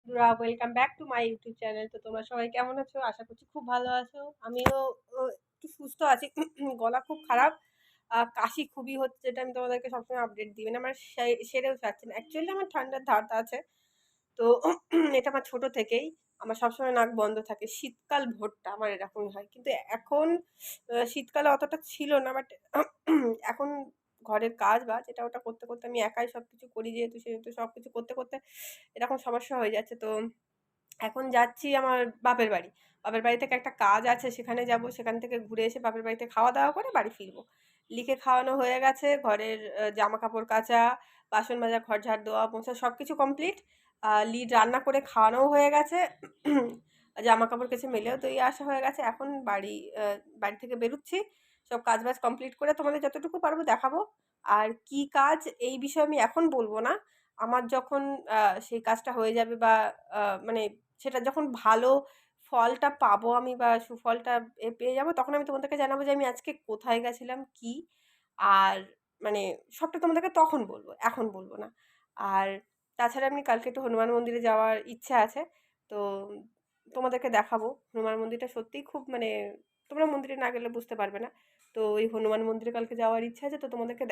বন্ধুরা, welcome back to my YouTube channel. তো তোমরা সবাই কেমন আছো? আশা করছি খুব ভালো আছো। আমিও একটু সুস্থ আছি। গলা খুব খারাপ, কাশি খুবই হচ্ছে, যেটা আমি তোমাদেরকে সবসময় আপডেট দিই। মানে আমার সেরেও যাচ্ছে না। অ্যাকচুয়ালি আমার ঠান্ডার ধাত আছে। তো এটা আমার ছোট থেকেই, আমার সবসময় নাক বন্ধ থাকে। শীতকাল ভোরটা আমার এরকমই হয়, কিন্তু এখন শীতকালে অতটা ছিল না, বাট এখন ঘরের কাজ বা যেটা ওটা করতে করতে আমি একাই সবকিছু করি, সেহেতু সবকিছু করতে করতে এরকম সমস্যা হয়ে যাচ্ছে। তো এখন যাচ্ছি আমার বাপের বাড়ি। বাপের বাড়ি থেকে একটা কাজ আছে, সেখানে যাব। সেখান থেকে ঘুরে এসে বাপের বাড়িতে খাওয়া দাওয়া করে বাড়ি ফিরবো। লিখে খাওয়ানো হয়ে গেছে, ঘরের জামা কাপড় কাচা, বাসন মাজা, ঘর ঝাড় দেওয়া মোছা সব কিছু কমপ্লিট। লিড রান্না করে খাওয়ানোও হয়ে গেছে। জামা কাপড় কেচে মেলেও তো আসা হয়ে গেছে। এখন বাড়ি থেকে বেরোচ্ছি। সব কাজ বাজ কমপ্লিট করে তোমাদের যতটুকু পারবো দেখাবো। আর কি কাজ এই বিষয়ে আমি এখন বলবো না। আমার যখন সেই কাজটা হয়ে যাবে, বা মানে সেটা যখন ভালো ফলটা পাবো আমি, বা সুফলটা পেয়ে যাবো, তখন আমি তোমাদেরকে জানাবো যে আমি আজকে কোথায় গেছিলাম, কি। আর মানে সবটা তোমাদেরকে তখন বলবো, এখন বলবো না। আর তাছাড়া আমি কালকে একটু হনুমান মন্দিরে যাওয়ার ইচ্ছে আছে। তো তোমাদেরকে দেখাবো। হনুমান মন্দিরটা সত্যিই খুব, মানে তোমরা মন্দিরে না গেলে বুঝতে পারবে না। তো ওই হনুমান মন্দিরে কালকে যাওয়ার ইচ্ছা আছে, তো তোমাদেরকে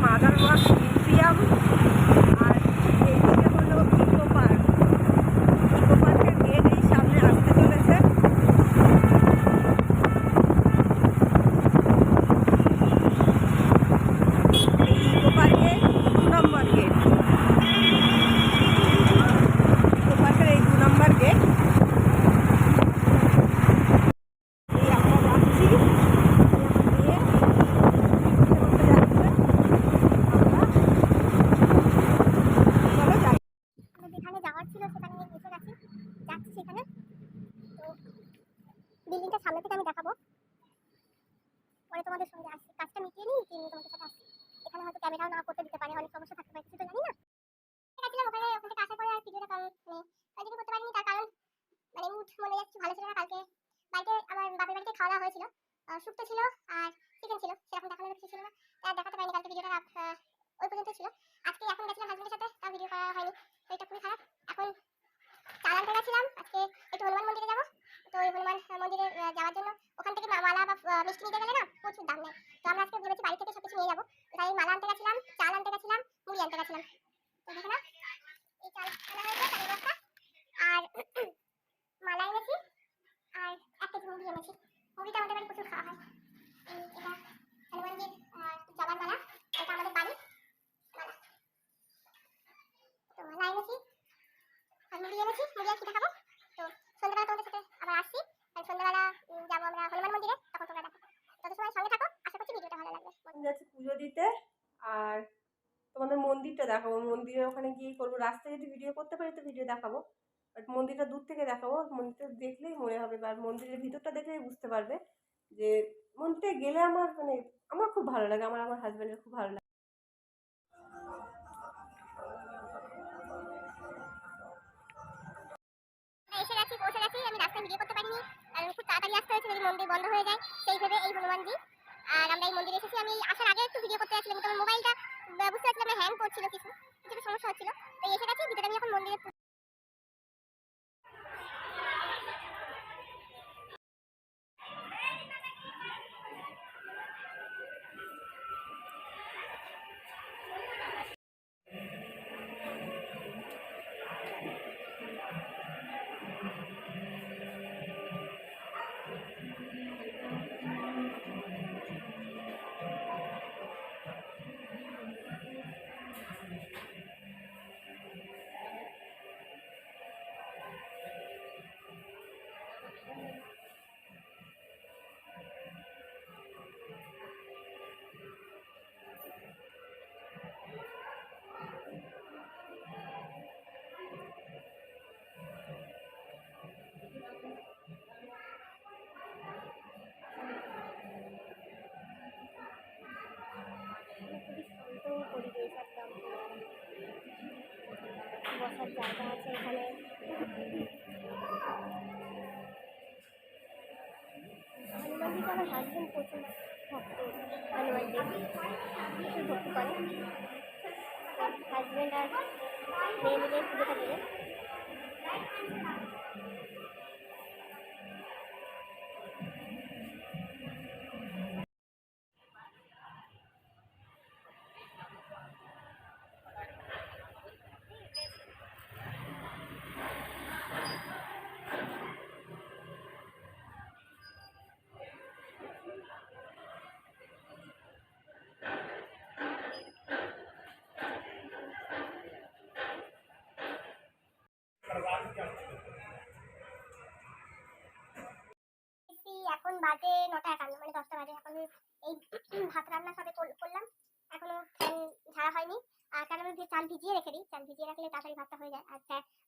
মাদারওয়াক মিউজিয়াম। আর এইদিকে হলো ইকো পার্ক। ইকো পার্কের গেট এই সামনে আসতে চলেছে। এই ইকো পার্কে 2 নম্বর গেট। ইকো পার্কের এই 2 নম্বর গেট। এই আমরা যাচ্ছি, নিয়ে করতে যাচ্ছে। আমরা চলো যাই। যেখানে যাওয়ার ছিল সেখানে এসে গেছি, যাচ্ছি সেখানে। তো বিল্ডিংটা সামনে থেকে আমি দেখাবো, পরে তোমাদের সঙ্গে আসছি। কাজটা মিটিয়ে নিই, তোমাদের সাথে আসছি। এখানে হয়তো ক্যামেরাও না করতে দিতে পারে, অনেক সমস্যা থাকতে পারে, কিছু তো জানি না। গেছিলাম ওখানে, ওখান থেকে আসার পরে আর ভিডিওটা কন্টিনিউ করতে পারিনি। তার কারণ মুড মনে যাচ্ছে ভালো ছিল না। কালকে বাড়িতে আমার বাপের বাড়িতে খাওয়া দাওয়া হয়েছিল, শুক্তো ছিল আর চিকেন ছিল, সেরকম দেখানোর কিছু ছিল না, তাই দেখাতে পারিনি। কালকে ভিডিওটা ওই পর্যন্ত ছিল। আজকে এখন গেছিলাম হাজবেন্ডের সাথে, তাও ভিডিও করা হয়নি, তো এটা খুবই খারাপ। এখন চাল আনতে গেছিলাম, আজকে একটু হনুমান মন্দিরে যাবো। তো ওই হনুমান মন্দিরে যাওয়ার জন্য ওখান থেকে মালা বা মিষ্টি নিতে গেলে না প্রচুর দাম নেয়। তো আমরা আজকে ভেবেছি বাড়ি থেকে সবকিছু নিয়ে যাবো। তাই মালা আনতে গেছিলাম, চাল আনতে গেছিলাম, মুড়ি আনতে গেছিলাম। তো দেখো না, এই চাল আনা হয়েছে, চালের বস্তা। আর মালা এনেছি, আর 1 কেজি মুড়ি এনেছি। মুড়িটা আমাদের বাড়ি প্রচুর খাওয়া হয়। এটা হনুমানজির জবার মালা, এটা আমাদের বাড়ি মালা। তো মালা এনেছি আর মুড়ি এনেছি। মুড়ি আর কি দেখাবো। তো সন্ধ্যাবেলা তোমাদের সাথে আবার আসছি, আর সন্ধ্যাবেলা যাবো আমরা হনুমান মন্দিরে, তখন তোমরা দেখো। তত সময় সঙ্গে থাকো, আশা করছি ভিডিওটা ভালো লাগবে। যাচ্ছি পুজো দিতে। আর তোমাদের মন্দিরটা দেখাবো। মন্দিরের ওখানে গিয়ে করবো। রাস্তায় যদি ভিডিও করতে পারি তো ভিডিও দেখাবো, বাট মন্দিরটা দূর থেকে দেখাবো। মন্দিরটা দেখলেই মনে হবে, বা মন্দিরের ভিতরটা দেখলেই বুঝতে পারবে যে মন্দিরে গেলে আমার, আমার খুব ভালো লাগে। আমার আমার হাজব্যান্ডের খুব ভালো লাগে। এসে গেছি, পৌঁছে গেছি। আমি রাস্তায় ভিডিও করতে পারিনি, কারণ খুব তাড়াতাড়ি আসতে হয়েছে, যদি মন্দির বন্ধ হয়ে যায় সেই ভেবে। এই হনুমানজি। আর আমরা এই মন্দিরে এসেছি। আমি আসার আগে একটু ভিডিও করতে যাচ্ছিলাম, কিন্তু আমার মোবাইলটা বুঝতে পারছিলাম না, হ্যাং করছিল, কিছু কিছু সমস্যা হচ্ছিল। তো এসে গেছি, ভিতরে আমি এখন মন্দিরে। জায়গা আছে এখানে। হনুমানজিকে আমার হাজবেন্ড প্রচুর ভক্ত, হনুমানজি প্রচুর ভক্তি করে। হাজবেন্ড আর মেয়ে মিলে পুজোটা দেবে। এখন বাজে 9:51, মানে 10টা বাজে। এখন এই ভাত রান্না সবে করলাম, এখনো ফ্যান ঝাড়া হয়নি। আর কারণ আমি চাল ভিজিয়ে রেখে দিই, চাল ভিজিয়ে রাখলে তাড়াতাড়ি ভাতটা হয়ে যায়। আর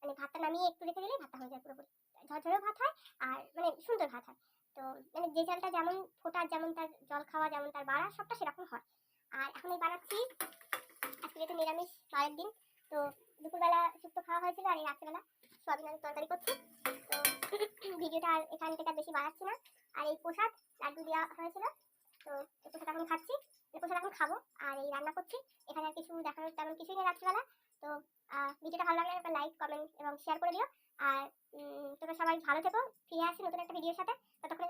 মানে ভাতটা নামিয়ে একটু রেখে দিলে ভাতটা হয়ে যায় পুরোপুরি, ঝরঝরেও ভাত হয় আর মানে সুন্দর ভাত হয়। তো মানে যে চালটা যেমন ফোটা, যেমন তার জল খাওয়া, যেমন তার বাড়া, সবটা সেরকম হয়। আর এখন এই বানাচ্ছি, আজকে যেহেতু নিরামিষ বারের দিন, তো দুপুরবেলা শুক্তো খাওয়া হয়েছিল, আর এই রাত্রেবেলা সোয়াবিন আলুর তরকারি করছি। তো ভিডিওটা আর এখান থেকে বেশি বাড়াচ্ছি না। আর এই প্রসাদ লাড্ডু দেওয়া হয়েছিল, তো এই প্রসাদ এখন খাচ্ছি, এই প্রসাদ এখন খাবো। আর এই রান্না করছি, এখানে আর কিছু দেখানোর তেমন কিছুই নেই রাত্রিবেলা। তো ভিডিওটা ভালো লাগলে একটা লাইক, কমেন্ট এবং শেয়ার করে দিও। আর তোমরা সবাই ভালো থেকো। ফিরে আসছি নতুন একটা ভিডিওর সাথে। ততক্ষণ